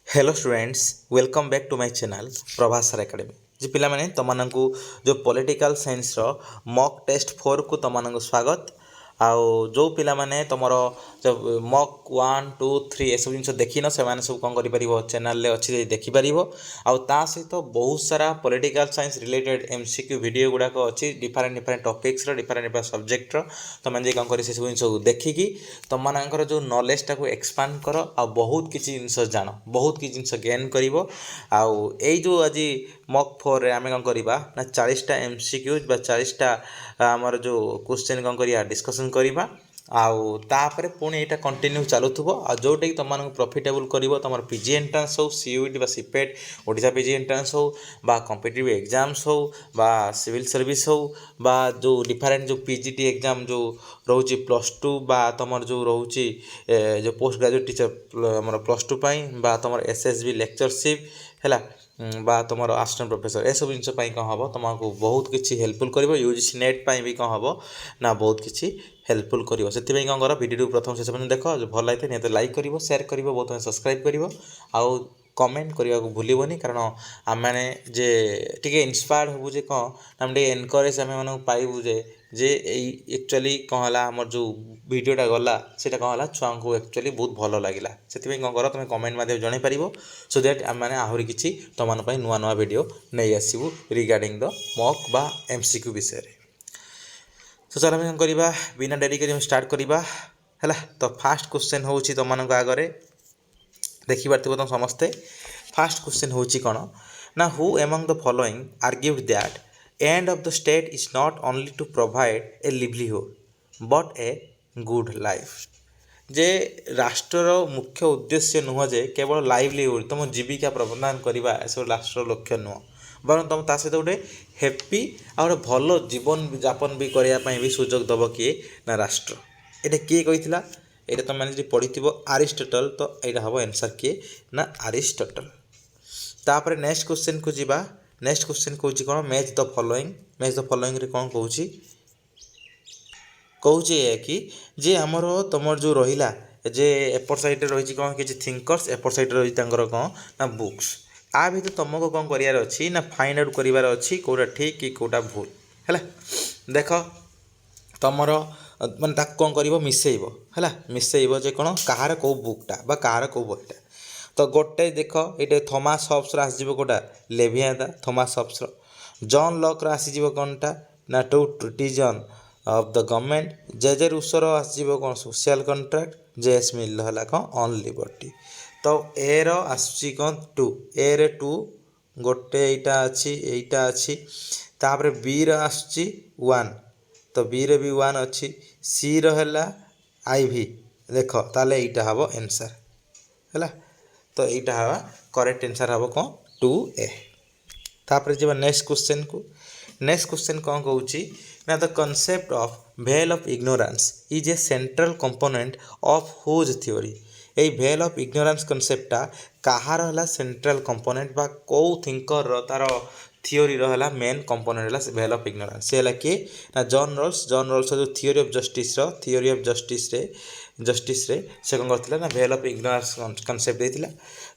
Hello students welcome back to my channel Prabhas sir academy जी पिलामाने तुमको जो पॉलिटिकल साइंस रो मॉक टेस्ट 4 को तुमको स्वागत आउ जो पिला माने तुमर जब मॉक 1 2 3 ए सब जिन देखिन से सब कौन कर चैनल अच्छी देखिपर आउ ता सहित बहुत सारा political science related MCQ video गुड़ाक अच्छी different different topics different different subject तुम जे कौन कर सब जिन देखिकी तुमर जो नॉलेज टाक एक्सपांड कर आ बहुत किसी जिन जान बहुत किसी जिन गेन कर आउ जो आज मॉक 4 रे आम कौन करवा ना 40टा एमसीक्यूज 40टा आमर जो क्वेश्चन कौन करिया डिस्कशन करवा आउ तापर पुणी यहाँ कंटिन्यू चलुव आ जोटा कि तुमको प्रॉफिटेबल कर तुम पीजी एंट्रांस हो सीयूईटी बा सीपेट ओडिशा पीजी एंट्रांस हो बा कॉम्पिटिटिव एग्जाम्स हो बा सिविल सर्विस हो बा जो डिफरेंट जो पीजीटी एग्जाम जो रोचे +2 बा तुम जो रोचे जो पोस्ट ग्रेजुएट टीचर आम +2 बा तुम एसएसबी लेक्चरशिप है बा तुम असिस्टेंट प्रोफेसर ए सब जिन कौन हम तुमको बहुत किसी हेल्पफुल कर यूजीसी नेट भी कौन हम ना बहुत किसी हेल्पफुल कर से कौन कर वीडियो प्रथम शेष पर्यटन देख जो भल लगे निहत लाइक कर सेयार कर बहुत सब्सक्राइब कर आउ कमेंट करने को भूलनी कारण आम मैंने जे टे इन्स्पायर्ड हबू जे कौन आम टे एनकरेज आम मैं पाइबू जे एक्चुअली कौन है आम जो वीडियोटा गला से कौन है छुआ को एक्चुअली बहुत भल लगे से कौन कर तुम कमेंट मध्य जन पार सो दैट आम मैंने आहरी किसी तुम नुआ नुआ वीडियो नहीं आसबू रिगार्डिंग द मॉक बा एमसीक्यू विषय में तो चल आम कौन बिना डेरी कर स्टार्ट करवा है तो फास्ट क्वेश्चन हूँ तुम आगे देखिपार तुम समस्ते फास्ट क्वेश्चन हूँ कौन ना हु among the following argued that end of the state is not only to provide a livelihood but a good life जे राष्ट्र मुख्य उद्देश्य नुह जे केवल लाइवलीहुड तुम जीविका प्रबंधन करवा सब राष्ट्र लक्ष्य नुह बरं तुम ता सहित गोटे हैप्पी आ गए भल जीवन यापन भी करने भी सुजोग दब किए ना राष्ट्र ये किए कही ये तुम मैंने पढ़ी आरिस्टोटल तो यहाँ हम आंसर किए ना आरिस्टोटल तापर नेक्स्ट क्वेश्चन को जीवा नेक्स्ट क्वेश्चन कौन कौन मैच द फॉलोइंग रे कौन कौन कि जे आमर तुम जो रहा जे एपट साइड रही कौन किसी थिंकर्स एपट साइड रही कौन ना बुक्स आ भर तुमको कौन करार अच्छी ना फाइंड आउट करार अच्छी कौटा ठीक कि कौटा भूल है देख तुमर मानने कौन कर मिसेब है मिसेब जे कौन कहार कौ बुकटा बा कहार कौ बहीटा तो गोटे देख ये थॉमस हॉब्स आसो कौटा लेवियादा थॉमस हॉब्स जॉन लॉक आसीज कौनटा ना टू ट्रिटिजन ऑफ द गवर्नमेंट जे रूसर आसो कौन सोशल कॉन्ट्रैक्ट जेएस मिल है कौन ऑन लिबर्टी तो ए रो आसुची कौन 2 ए रे 2 गोटे यहीटा अच्छी तापर बी रो आसुची 1 तो बी रे भी 1 अच्छी सी रो है आईवी देख ताले यहाँ हम आंसर है तो यहाँ हवा करेक्ट आंसर हम कौन 2A तापर जी नेक्स्ट क्वेश्चन कौन कौची ना the concept of veil of ignorance is a central component of whose theory यही वेल ऑफ इग्नोरेंस कॉन्सेप्टटा कहार है सेंट्रल कंपोनेंट बा कौ थिंकर तार थियोरी रहा मेन कंपोनेंट है वेल ऑफ इग्नोरेंस से किए ना जॉन रॉल्स जो थियोरी ऑफ जस्टिस रे से कौन करता ना वेल ऑफ इग्नोरेंस कॉन्सेप्ट देता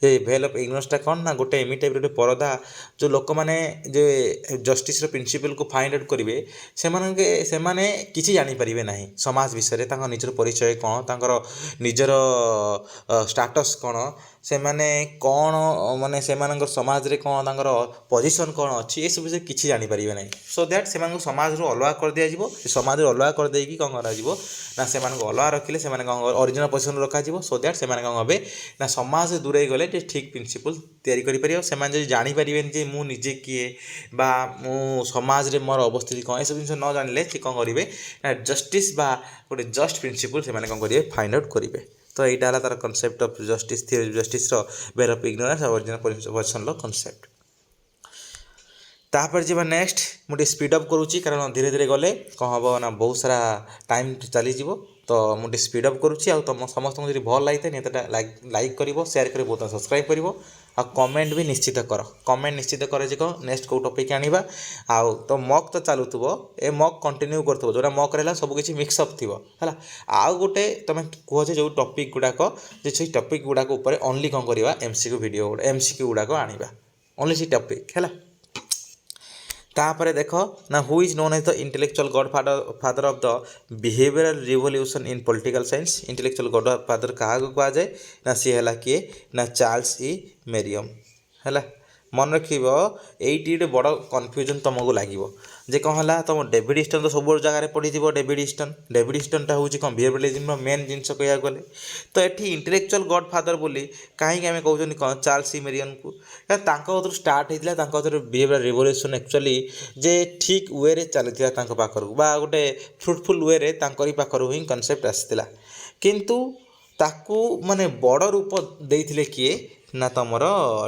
ये वेल ऑफ इग्नोरेंसटा कौन ना गोटे एमी टाइप गोटे परदा जो लोक मैंने जे जस्टिस प्रिंसिपल को फाइंड आउट करेंगे से किसी जानीपर ना समाज विषय निजर परिचय कौन तांकर निजर स्टाटस कौन से माने कौन माने से समाज रे कौन तांकर पोजीशन कौन अच्छी ये सब विषय किसी जानीपर ना सो दैट से समाज अलग कर दिया समाज अलग कर देकी कौन करा से अलग रखिले से ओरिजिनल पोजिशन रखा सो दैट से कौन हे ना समाज दूरे गले ठीक प्रिंसिपल तैयारी करें से जानीपर जे मुझे किए बा मु समाज रे मोर अवस्थिति कौन सब जिन न जानिले से कौन करेंगे ना जस्टिस बा गोटे जस्ट प्रिंसिपल से कौन करेंगे फाइंड आउट करेंगे तो यहाँ है तार concept of justice theory justice well of ignorance original position concept तापर जी नेक्स्ट मुझे स्पीड अप करुच्ची कारण धीरे धीरे गले कौन हम ना बहुत सारा टाइम चलीज तो मुझे स्पीड अप करुच्ची तुम समस्त जो भल लगी निहत लाइक कर सेयार कर बहुत सब्सक्राइब कर आ कमेंट भी निश्चित कर कमेंट निश्चित कर नेक्स्ट कौ टॉपिक आनिबा आउ तो मक तो चलुव ए मक कंटिन्यू कर जोटा मक रहा सबकि मिक्सअप थी है आउ गोटे तुम कह जो टॉपिक गुड़ाक से टॉपिक गुड़ाक ओनली कौन करवा एमसीक्यू वीडियो एमसीक्यू गुड़ाक आनिबा ओनली से टॉपिक है तापर देख ना who is known as the intellectual godfather of the behavioural revolution in political science intellectual godfather क्या कह जाए ना सी है किए ना चार्ल्स ई मेरियम है मन रख ये बड़ कन्फ्यूजन तुमको लगे जे कौन है तुम डेविड ईस्टन तो सब जगह पढ़ी डेविड ईस्टनटा हूँ कौन बिहेवियरलिज्म मेन जिनस कह गले तो ये इंटेलेक्चुअल गॉड फादर बोली कहीं आम कहते कौन चार्ल्स ई मेरियन को स्टार्ट होता बिहेवियर रिवोल्यूशन एक्चुअली जे ठीक वे रे चली पाखर गोटे फ्रुटफुल वे रे पाखर ही कनसेप्ट आसाला किंतु ताकू माने बड़ रूप देते किए ना तुमर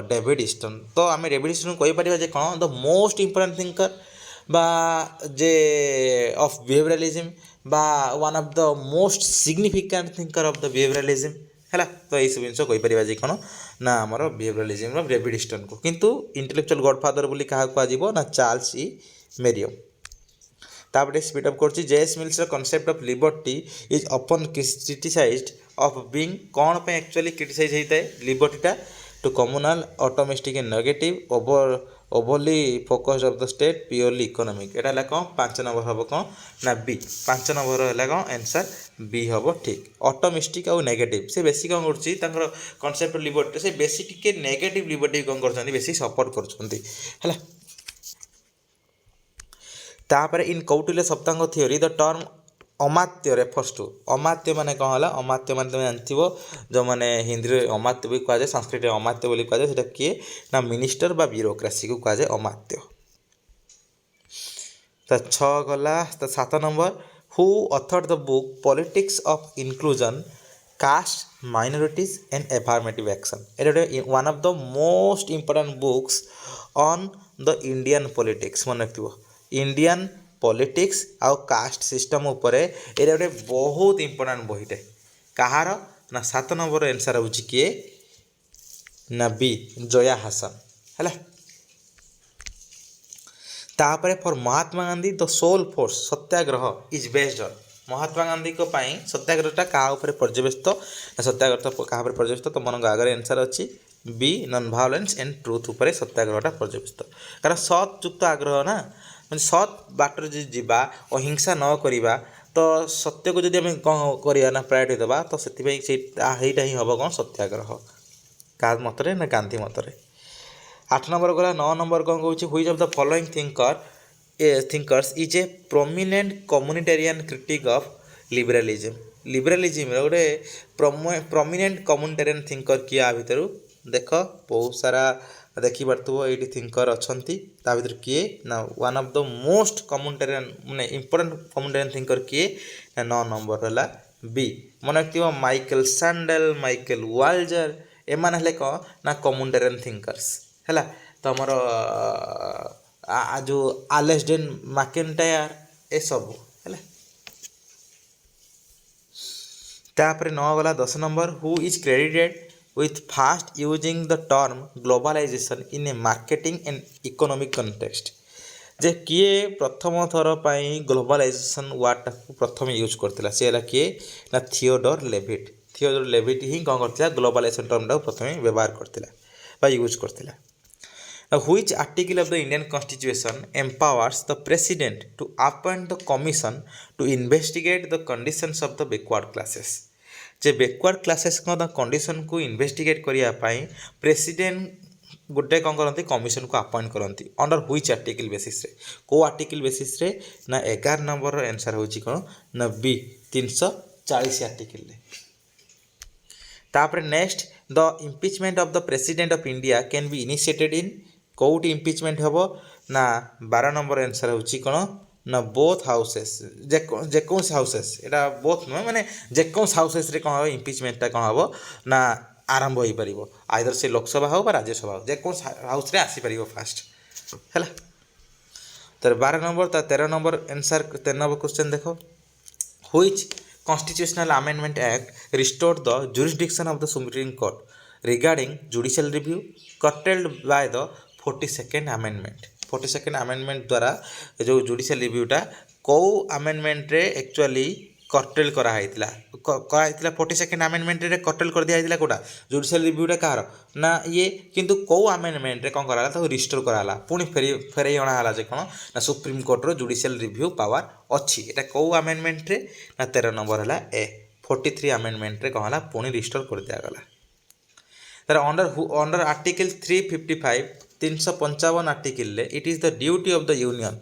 डेविड ईस्टन तो आम डेविड ईस्टन कहीपर जे कौन द मोस्ट इंपोर्टेंट थिंकर बा जे ऑफ बिहेवियरलिज्म बा one of the most significant thinker of the behaviourism है तो यही सब जिन कहीपर जे कौन ना आमर बिहेवियरलिज्म डेविड ईस्टन को किंतु इंटेलेक्चुअल गॉडफादर बोली क्या कह ना चार्ल्स ई मेरियम तापर स्पीड अप कर J S Mill's concept of liberty is often criticized of being कौन पे एक्चुअली क्रिटिसाइज होता है लिबर्टीटा too communal atomistic and negative overly focused of the state purely economic एटा है कौन 5 नंबर हम कौन ना बी 5 नंबर है कौन आंसर बी हम ठीक ऑटोमेस्टिक और नेगेटिव से बेसी कौन कर कॉन्सेप्ट लिबर्टी से बेसी टिके नेगेटिव लिबर्टी कौन कर बेसी सपोर्ट कर तापर in Kautilya Saptanga theory the term Amatya refers to Amatya माने कौन है अमात्य मान तुम जानथि जो मैंने हिंदी में अमात्य भी कहुए संस्कृत अमात्य बोली कहुए किए ना मिनिस्टर बा ब्यूरोक्रेसी को कहुए अमात्य तो 6 गला तो 7 number who authored the book politics of inclusion caste minorities and environmental action ये one of the most important books on the Indian politics मन रखियो इंडियन पॉलिटिक्स आउ कास्ट सिस्टम उपरे ये गोटे बहुत इंपोर्टेंट बहीटे कहार ना 7 नंबर आंसर हो किए ना बी जया हासन है तापर for Mahatma Gandhi the soul force Satyagraha is based on Mahatma Gandhi को पाई सत्याग्रहटा क्या पर्यवेसित सत्याग्रह क्या पर्यवेसित तो मन आगे आंसर अच्छी B non violence and truth उपर सत्याग्रहटा पर्यवेसित कारण सत् युक्त आग्रह ना सत् बाटर जीवा अहिंसा न करवा तो सत्य को जब आम कौन करवा ना प्रायोरिटी देवा तो से ही हम कौन सत्याग्रह क्या मतरे ना गांधी मतरे 8 नंबर गला 9 नंबर कौन कौन which of the following thinkers is a prominent communitarian critic of liberalism liberalism गोटे प्रोमिनेंट कम्युनिटेरियन थिंकर किए आ भितर देख बहुत सारा देखी पार्थ्व ये थिंकर अच्छा भर किए ना one of the most communitarian माने इंपोर्टेंट कम्युनिटेरियन थिंकर किए ना 9 नंबर है बी मन रखिए माइकल सैंडल माइकल वाल्जर एमान हेले कौन ना कम्युनिटेरियन थिंकर्स है तो आमर जो आलेक्जेंडर मैकेंटायर ए सब है तापर 9 गला 10 number who is credited with fast using the term globalization in a marketing and economic context जे किए प्रथम थर पर ग्लोबलाइजेशन वर्ड को प्रथम यूज करता सी है किए ना थियोडोर लेविट ही कौन करता ग्लोबलाइजेशन टर्मटा प्रथम व्यवहार करता यूज करता which article of the Indian constitution empowers the president to appoint the commission to investigate the conditions of the backward classes जे बैकवर्ड क्लासेस कंडीशन को इन्वेस्टिगेट करने प्रेसिडेंट गोटे कौन करती कमिशन को अपॉइंट करती अंडर व्हिच आर्टिकल बेसिस रे को आर्टिकल बेसिस रे ना 11 नंबर आंसर हो कौन ना बी 340 आर्टिकल तापर next the impeachment of the president of India can be initiated in कौटी इम्पिचमेंट हम ना 12 नंबर आंसर हो कौन ना बोथ हाउसेस जेकोस हाउसेस एटा बोथ नुह माने जेकोस हाउसेस रे कौन हम इम्पिचमेंटा कौन हम ना आरंभ हो पार आइदर से लोकसभा हो राज्यसभा हो जेकोस हाउस रे आसीपर फास्ट है तो 12 number 13 number answer 13 number question देख which Constitutional Amendment Act restored the jurisdiction of the Supreme Court regarding judicial review curtailed by the 42nd Amendment. 42nd Amendment द्वारा जो जुडिशियल रिव्यूटा कौ आमेंडमेंट रे एक्चुअली कर्टेल कराइला कराइला 42nd आमेंडमेंट रे cartel कर दिया जाइला Kota judicial रिव्यूटा car ना ये किंतु कौ आमेंडमेंट रे कोन कराला तो रिस्टोर कराला पुनी फेरे अणा हला जे कोन ना सुप्रीम कोर्ट रो जुडिशियल रिव्यू पावर अछि एटा कौ आमेंडमेंट रे ना 13 नंबर हला ए 43 आमेंडमेंट रे कहला पुनी रिस्टोर कर दिया गला तर अंडर आर्टिकल 355 355 आर्टिकल रे it is the duty of the union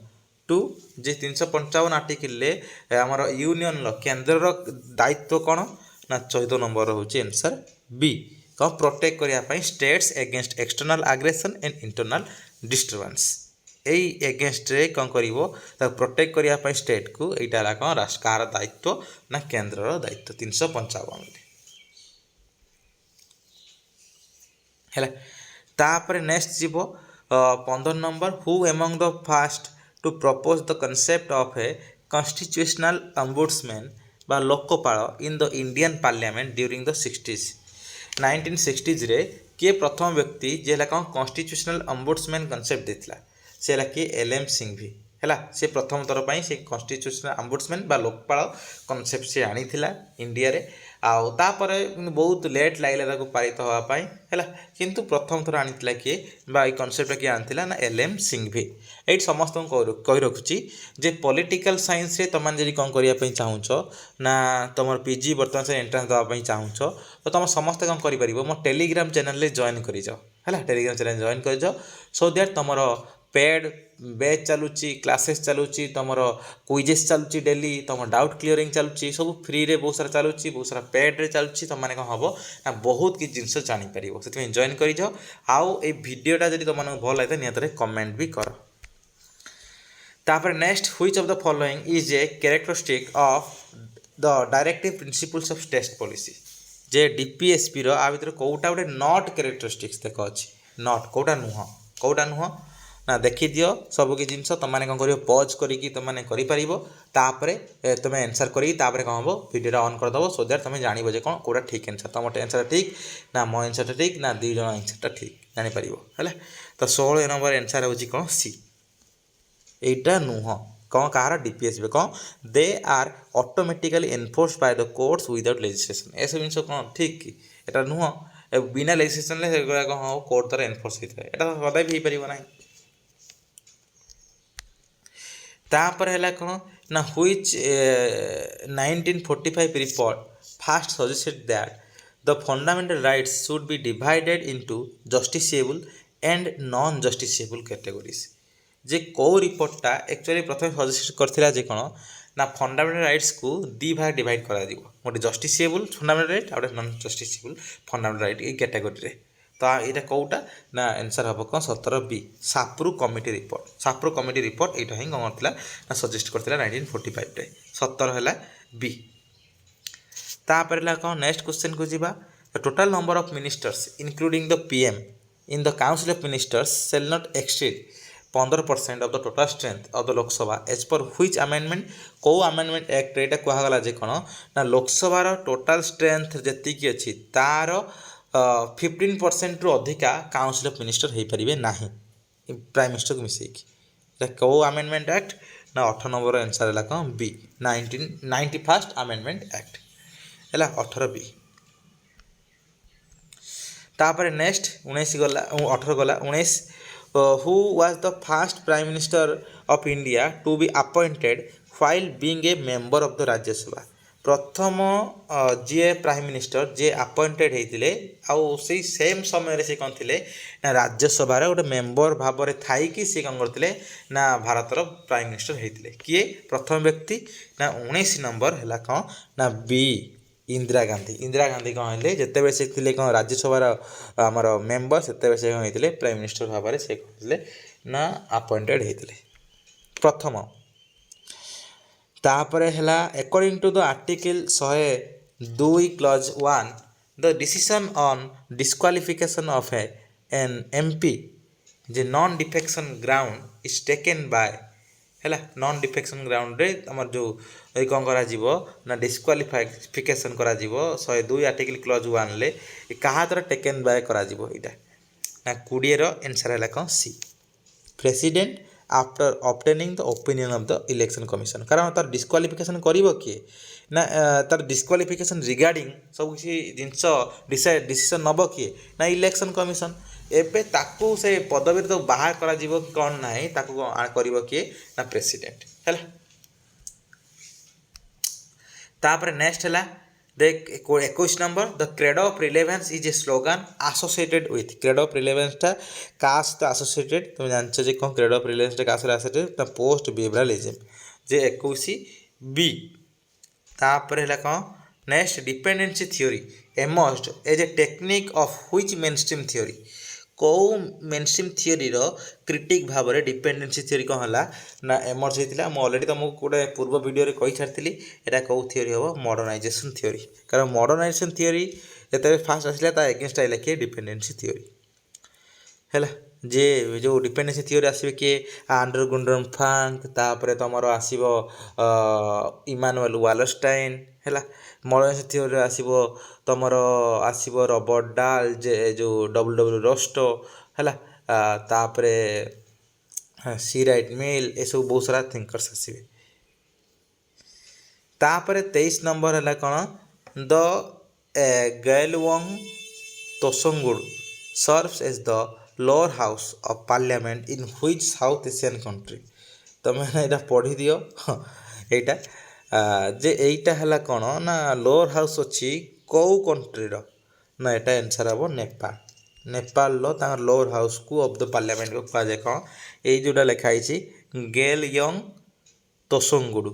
to जे 355 आर्टिकल रे हमर यूनियन लो केंद्र दायित्व कोन ना 14 नंबर होची आंसर बी को प्रोटेक्ट करिया पई states against external aggression and internal disturbance AE against रे कोन करिवो त प्रोटेक्ट करिया पई स्टेट को एटा ला कोन राष्ट्रकार दायित्व ना केंद्र रो दायित्व 355 रे हैला तापर नेक्स्ट जीवो 15 number who among the first to propose the concept of a constitutional ombudsman बा Lokpal in the Indian parliament during the 60s 1960s रे किए प्रथम व्यक्ति जेला कौन कॉन्स्टिट्यूशनल ombudsman कंसेप्ट देथिला सेला कि एलएम सिंघवी हैला से प्रथम थर पई से कॉन्स्टिट्यूशनल ombudsman बा लोकपाल कंसेप्ट से आनीथिला इंडिया रे आउ तापर बहुत लेट लागला ताको पारित होवा पई हैला किंतु प्रथम थर आनीथिला कि बा ई कंसेप्ट कि आनीथिला ना एलएम सिंघवी एट समस्त को कहि रखुची जे पॉलिटिकल साइंस रे तमान जदी कोन करिया पई चाहुचो ना तमर पीजी वर्तमान से एंट्रेंस दवा पई चाहुचो तो तम समस्त कोन करि परिबो मो टेलीग्राम चैनल रे जॉइन करि जाओ हैला टेलीग्राम चैनल जॉइन करि जाओ सो दैट तमर पेड बैच चलुची क्लासेस चलुची तमर क्विजेस चलुची डेली तम डाउट क्लियरिंग चलुची सब फ्री रे बहुत सारा चलुची बहुत सारा पेड रे चलुची त माने कोन हबो ना बहुत कि जिंस जानि परिबो सेति जॉइन करि जाओ आउ ए वीडियोटा जदी तमन भल लागते नियत रे कमेंट भी करो तापर next which of the following is a characteristic of the directive principles of state policy जे डीपीएसपी रो आ भीतर कोउटा गोटे नॉट कैरेक्टरिस्टिक्स देखो अछि नॉट कोउटा नुह ना देखि दियो सब कि जिंस तमाने कोन करियो पॉज करिकि तमाने करि परिबो तापरे तमे आंसर करि तापरे कोन हबो वीडियोटा ऑन कर दबो सो दैट तमे जानिबो जे कोन कोडा ठीक आंसर तमो आंसर ठीक ना मो आंसर ठीक ना दुई जण आंसर ठीक जानि परिबो हैला तो 16 नंबर आंसर होची कोन सी एटा नुह कौन कहार डीपीएसपी कौन they are automatically enforce by the courts without legislation ऐसे जिन कौन ठीक कि एटा नुह बिना लेजिस्लेशन ले कौन कोर्ट द्वारा एनफोर्स होता है एटा सदा भी पारिबो नाही तापर हैला कौन ना which 1945 report first suggested that the fundamental rights should be divided into justiciable and non justiciable categories जे को रिपोर्टटा एक्चुअली प्रथम सजेस्ट करथिला जे कोन ना फंडामेंटल राइट्स को दी भाग डिवाइड करा दिबो गोटे जस्टिसेबल फंडामेंटल राइट और non justiciable fundamental right A category रे तो एटा कोउटा ना आंसर हबो कोन 17 बी साप्रू कमिटी रिपोर्ट एटा ही कोन करथिला ना सजेस्ट करथिला 1945 रे 17 हैला बी तापर ला कोन नेक्स्ट क्वेश्चन को जीवा the total number of ministers including the PM in the council of ministers shall not exceed 15% of the total strength of the Lok Sabha as per which amendment को amendment act एटा कहा गला जे कोन ना लोकसभा रो total strength जति की अछि तार 15% रु अधिका काउंसिल ऑफ मिनिस्टर हो पारे ना प्राइम मिनिस्टर को मिसेकी कौ अमेंडमेंट एक्ट ना 18 नंबर आंसर है कौन बी 1991 अमेंडमेंट एक्ट है 18 बी तापर नेक्स्ट 19 गला 18 गला 19 who was the first prime minister of India to be appointed while being a member of the Rajya Sabha प्रथम जी प्राइम मिनिस्टर जे अपॉइंटेड होते आउ से सेम समय से कौन थे ना राज्यसभा गोटे मेंबर भाव में थी सी कौन करते ना भारतर प्राइम मिनिस्टर होते किए प्रथम व्यक्ति ना 19 नंबर है कौन ना बी इंदिरा गांधी कौन है जिते से थे कौन राज्यसभा आमर मेंबर से कौन होते प्राइम मिनिस्टर भाव में से कौन ना अपॉइंटेड होते प्रथम तापर है according to the article 102 clause 1 the decision on disqualification of an MP जे non defection ground is taken by है नॉन डिफेक्शन ग्राउंड रे आमर जो कौन करा डिस्क्वालिफिकेशन करा 102 आर्टिकल क्लॉज 1 ले कहा द्वारा टेकन बाय करा यहाँ ना 20 रो आंसर है कौन C president after obtaining the opinion of the election commission कारण तार डिस्क्वालिफिकेशन करिवो किए ना तार डिस्क्वालिफिकेशन रिगार्डिंग सब किसी जिनस डिसीजन नब किए ना इलेक्शन कमिशन एबे ताकू से पदवी तो बाहर करा जीवो कि कौन ना ताकू करिवो किए ना प्रेसिडेंट है तापर नेक्स्ट है देख 21 number the creed of relevance is a slogan associated with creed of रिलेवेंसटा क्या सहित एसोसिएटेड तुम जानछ जे कौन क्रेड ऑफ रिलेवेंसटा क्या सहित एसोसिएटेड पोस्ट बिहेवियरलिज्म जे 21 बी तापर है कौन next dependency theory emerged as a technique of which mainstream theory कौ मेनस्ट्रीम थ्योरी रो क्रिटिक भाव में डिपेंडेंसी थ्योरी कौन है ना एमर्ज होता है ऑलरेडी तुमको गोटे पूर्व वीडियो रे कही छाड़ी यहाँ कौ थ्योरी हम मॉडर्नाइजेशन थ्योरी कारण मॉडर्नाइजेशन थ्योरी जो फास्ट आसला एगेंस्ट आइला किए डिपेंडेंसी थ्योरी है जे जो डिपेंडेंसी थ्योरी आसवे किए आंड्रू गुंडन फ्रांक तापर तुम आसो इमानुएल वालरस्टाइन है मॉडर्नाइजेशन थ्योरी आसो तुम आसो रॉबर्ट डाल जे जो डब्ल्यू रोस्टो है तापर सी राइट मिल ये सब बहुत सारा थिंकर्स आसवे तापर 23 नंबर है कौन the Gyelyong Tshogdu serves as the lower house of parliament in which South Asian country तुम यहाँ पढ़ी दियो यहाँ जे यहीटा है कौन ना लोअर हाउस अच्छी कौ कंट्री ना यहाँ आंसर हम नेपाल नेपाल लोअर हाउस को ऑफ द पार्लियामेंट को कहुए कौन यही जोटा लिखाई गैलयंग तोसंगुडू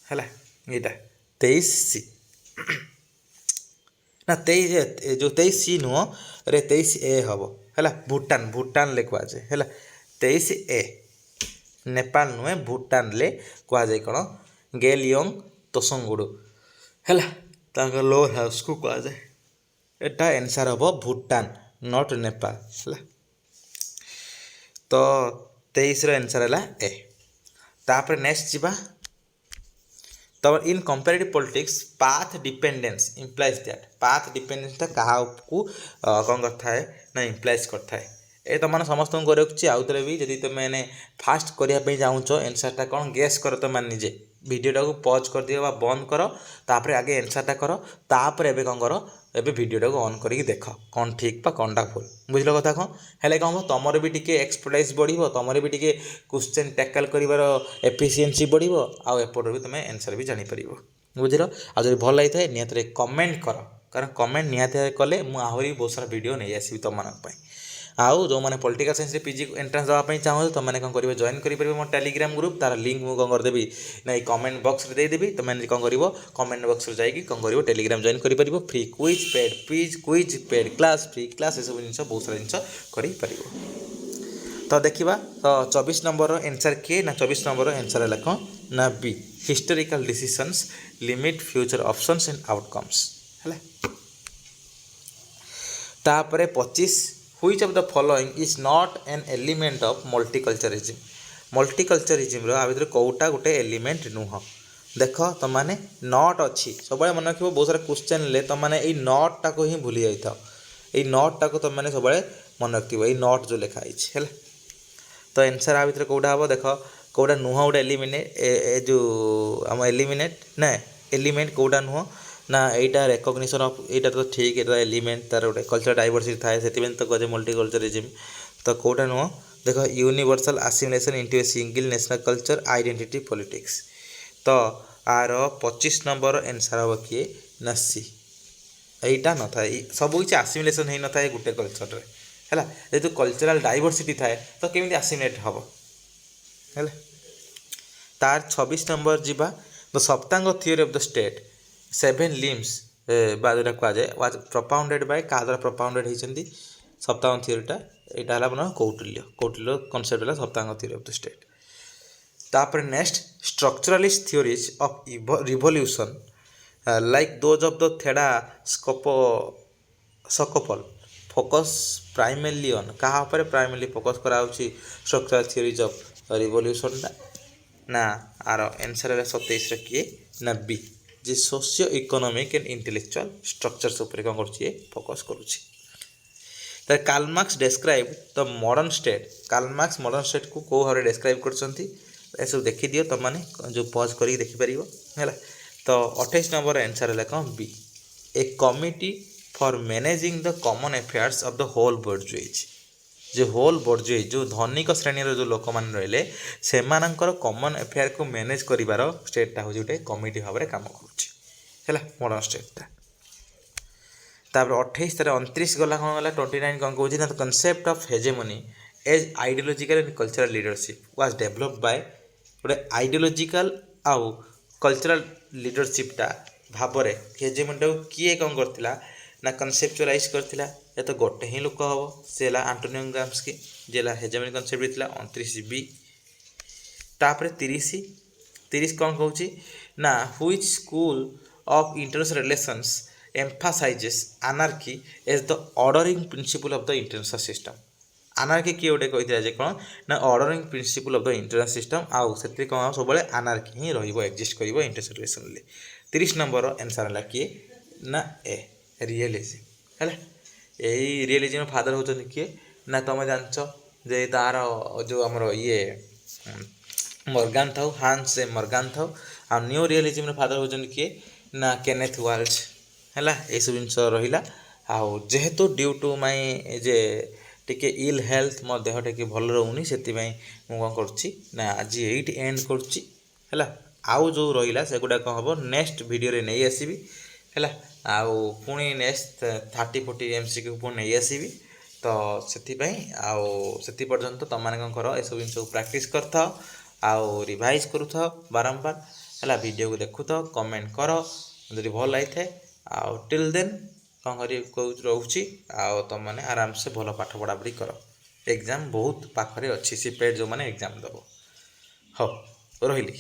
है यहाँ 23 सी ना 23 जो 23 सी नुह रे 23 ए हम है भूटान भूटान ले कहुए है 23 ए नेपाल नुहे भूटान ले कहुए कौन गैलयंग तोसंगुडू है लोअर हाउस को कहुए एटा आंसर हम भूटान नॉट नेपाल है तो 23 रो आंसर है ए तापर नेक्स्ट जीवा तो in comparative politics path dependence implies that path डिपेंडेंसटा क्या कौन करता है ना इम्प्लाइज करता है ये तुम समस्त को रखुच्छी आउ थे भी जब तुमने फास्ट करने चाहूच एनसरटा कौन गेस कर तुम निजे भिडटा को पज कर दियो बंद कर तापर आगे एनसरटा कर तापर एबे कौन कर एबे भिडटा को ऑन करके देख कौन ठीक पा कौनटा भूल बुझल कथा कौन है कौन तुमर भी टिके एक्सपर्टाइज बढ़ो तुमर भी टिके क्वेश्चन टैकल कर एफिशिएंसी बढ़ो आउ एपटर भी तुम आंसर भी जापर बुझल आ जब भल लगी था निहत कमेंट कर कारण कमेंट निहत कले मुझे बहुत सारा वीडियो नहीं आसवि तुम आउ जो मैंने पॉलिटिकल साइंस रे पीजी एंट्रेंस देवाई चाहो तुमने कौन कर जॉइन करेंगे मो टेलीग्राम ग्रुप तार लिंक मुझे कौन करदेवी ना कमेंट बॉक्स रे देदेवी तुमने कौन कर कमेंट बॉक्स रे जाइए कौन कर टेलीग्राम जॉइन कर free quiz paid class free class ये सब जिन बहुत सारा जिन कर तो देखा तो 24 नंबर आंसर किए ना 24 नंबर आंसर है कौन ना B historical decisions limit future options and outcomes है तापर 25 which of the following is not an element of multiculturalism multiculturalism आ भर कौटा गोटे एलिमेंट नुह देख तुम मैंने नट अच्छी सब मन रख बहुत सारा क्वेश्चन ले तुम मैंने नट टाक ही भूली जाता ये नट टाक तुम मैंने सब मन रख नट जो लिखाई है तो आंसर आ भर कौटा हम देख कौटा नुह गोटे एलिमिनेट जो आम एलिमिनेट ना एलिमेंट कौटा नुह ना यहाँ रेकग्निशन ऑफ यहाँ तो ठीक है एलिमेंट तार गोटे कल्चर डाइवर्सिटी थाए से तो कहे मल्टीकल्चरिज्म तो कौटा नुह देख universal assimilation into a single national culture identity politics तो आर 25 नंबर आंसर हम किए ना सी यहाँ न था सब किसी आसिमिलेशन हो न था गोटे कल्चर रे है जेहतु कल्चरल डाइवर्सिटी थाए तो केमी आसिमिलेट हम है तार 26 नंबर जीवा the Saptanga theory of the state 7 limbs जोटा कहुए वाज प्रपाउंडेड बाय क्या द्वारा प्रपाउंडेड होती सप्तांग थ्योरीटा यहाँ है मन कौटिल्य कौटिल्य कनसेप्ट है Saptanga theory of the state तापर next structuralist theories of revolution like those of the Theda Skocpol focus primarily on क्या प्राइमरली फोकस करा स्ट्रक्चरल थ्योरीज ऑफ रिवोल्यूशन ନା ଆର ଆନ୍ସर ହେଲା 27 କିଏ ନା ବି ଯେ socio economic and intellectual structures ଉପରେ କ'ଣ କରୁଛି ଫୋକସ୍ କରୁଛି। ତାହେଲେ Karl Marx describe the modern state. Karl Marx modern ଷ୍ଟେଟ୍କୁ କେଉଁ ଭାବରେ ଡେସ୍କ୍ରାଇବ୍ କରୁଛନ୍ତି ଏସବୁ ଦେଖିଦିଅ ତୁମମାନେ ଯେଉଁ ପଜ୍ କରିକି ଦେଖିପାରିବ ହେଲା। ତ 28 ନମ୍ବର ଆନ୍ସର ହେଲା କ'ଣ B a committee for managing the common affairs of the whole bourgeoisie. ଯେ ହୋଲ୍ ବୋର୍ଜୁଏଜ୍ ଯେଉଁ ଧନିକ ଶ୍ରେଣୀର ଯେଉଁ ଲୋକମାନେ ରହିଲେ ସେମାନଙ୍କର କମନ୍ ଆଫେୟାର୍କୁ ମ୍ୟାନେଜ୍ କରିବାର ଷ୍ଟେଟ୍ଟା ହେଉଛି ଗୋଟେ କମିଟି ଭାବରେ କାମ କରୁଛି ହେଲା ମଡ଼ର୍ଣ୍ଣ ଷ୍ଟେଟ୍ଟା। ତାପରେ 28 ତାର 29 ଗଲା କ'ଣ ଗଲା 29 କ'ଣ କହୁଛି ନା the concept of hegemony as ideological and cultural leadership was develop by ଗୋଟେ ଆଇଡ଼ିଓଲୋଜିକାଲ ଆଉ କଲଚରାଲ ଲିଡରସିପ୍ଟା ଭାବରେ ହେଜେମନିଟାକୁ କିଏ କ'ଣ କରିଥିଲା ନା କନସେପ୍ଚୁଆଲାଇଜ୍ କରିଥିଲା। ଏ ତ ଗୋଟେ ହିଁ ଲୋକ ହେବ ସେ ହେଲା ଆଣ୍ଟୋନିଓ ଗ୍ରାମ୍ସକି ଯେ ହେଲା ହେଜେମନି କନସେପ୍ଟ ଦେଇଥିଲା 29 ବି। ତାପରେ 30 କ'ଣ କହୁଛି ନା which school of international relations emphasizes anarchy as the ordering principle of the international system। Anarchy କିଏ ଗୋଟେ କହିଥିଲା ଯେ କ'ଣ ନା ordering principle of the international system ଆଉ ସେଥିରେ କ'ଣ ସବୁବେଳେ ଆନାର୍କି ହିଁ ରହିବ ଏକ୍ଜିଷ୍ଟ କରିବ ଇଣ୍ଟରନ୍ୟାସନାଲ ରିଲେସନ୍ରେ। 30 ନମ୍ବର ଆନ୍ସର ହେଲା କିଏ ନା ଏ ରିଏଲିଜିମ୍ ହେଲା। ଏଇ ରିଏଲିଜିମ୍ର ଫାଦର ହେଉଛନ୍ତି କିଏ ନା ତୁମେ ଜାଣିଛ ଯେ ତାର ଯେଉଁ ଆମର ମର୍ଗାନ୍ ଥାଉ ହାନ୍ସ ମର୍ଗାନ୍ ଥାଉ ଆଉ ନ୍ୟୁ ରିଏଲିଜିମ୍ର ଫାଦର ହେଉଛନ୍ତି କିଏ ନା କେନେଥ୍ ୱାଲ୍ଜ ହେଲା। ଏଇସବୁ ଜିନିଷ ରହିଲା। ଆଉ ଯେହେତୁ ଡ୍ୟୁ ଟୁ ମାଇ ଯେ ଟିକେ ଇଲ୍ ହେଲ୍ଥ ମୋ ଦେହ ଟିକେ ଭଲ ରହୁନି ସେଥିପାଇଁ ମୁଁ କ'ଣ କରୁଛି ନା ଆଜି ଏଇଠି ଏଣ୍ଡ କରୁଛି ହେଲା। ଆଉ ଯେଉଁ ରହିଲା ସେଗୁଡ଼ା କ'ଣ ହେବ ନେକ୍ସଟ ଭିଡ଼ିଓରେ ନେଇ ଆସିବି ହେଲା। ଆଉ ପୁଣି ନେକ୍ସଟ 30-40 MCQ ପୁଣି ନେଇ ଆସିବି। ତ ସେଥିପାଇଁ ଆଉ ସେଥି ପର୍ଯ୍ୟନ୍ତ ତୁମମାନେ କ'ଣ କର ଏସବୁ ଜିନିଷକୁ ପ୍ରାକ୍ଟିସ୍ କରିଥାଅ ଆଉ ରିଭାଇଜ୍ କରୁଥାଅ ବାରମ୍ବାର ହେଲା। ଭିଡ଼ିଓକୁ ଦେଖୁଥାଅ କମେଣ୍ଟ କର ଯଦି ଭଲ ଲାଗିଥାଏ ଆଉ ଟିଲ୍ ଦେନ୍ କ'ଣ କରି ରହୁଛି ଆଉ ତୁମମାନେ ଆରାମସେ ଭଲ ପାଠ ପଢ଼ାପଢ଼ି କର। ଏକ୍ଜାମ୍ ବହୁତ ପାଖରେ ଅଛି ସିପେଟ୍ ଯେଉଁମାନେ ଏକ୍ଜାମ୍ ଦେବ। ହଉ ରହିଲି।